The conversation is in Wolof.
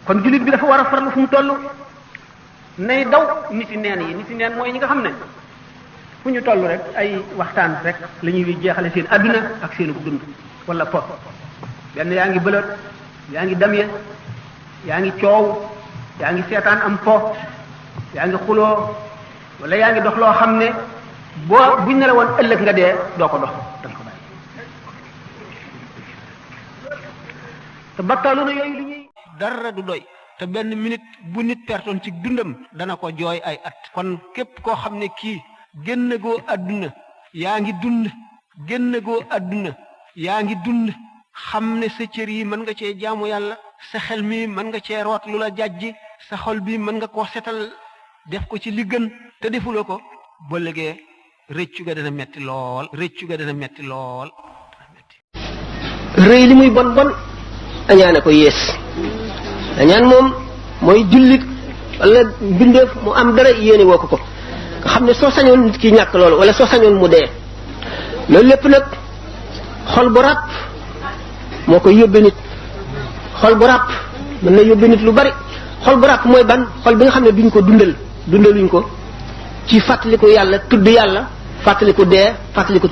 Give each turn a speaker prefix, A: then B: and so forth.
A: kon jullit bi dafa war a farlu fu mu toll nay daw nit yi neen mooy ñi nga xam ne fu ñu toll rek ay waxtaan rek la ñuy jeexale seen adduna ak seenu dund wala po benn yaa ngi bëlët yaa ngi damye yaa ngi coow yaa ngi seetaan am po yaa ngi xuloo wala yaa ngi dox loo xam ne buñ ne la woon ëllëg nga dee doo ko dox danga ko bàyyi te battaalu na yooyu li ñuy dara du doy te benn minute bu nit pertoon ci dundam dana ko jooy ay at kon képp koo xam ne kii génn goo àdduna yaa ngi dund génn goo àdduna yaa ngi dund xam ne sa cër yi mën nga cee jaamu yàlla sa xel mi mën nga cee root lu la jàjji sa xol bi mën nga koo setal def ko ci li gën te defuloo ko ba léegi rëccu ga dana metti lool
B: rëy li muy bon bon añaane ko yées añaan moom mooy jullit wala bindeef mu am dara yéene woo ko nga xam ne soo sañoon nit ki ñàkk loolu wala soo sañoon mu dee loolu lépp nag xol bu ràpp moo koy yóbbe nit xol bu ràpp mën na yóbbe nit lu bari xol bu ràpp mooy ban xol bi nga xam ne duñ ko dundaluñ ko ci fàttaliku yàlla tudd yàlla fàttaliku dee fàttaliku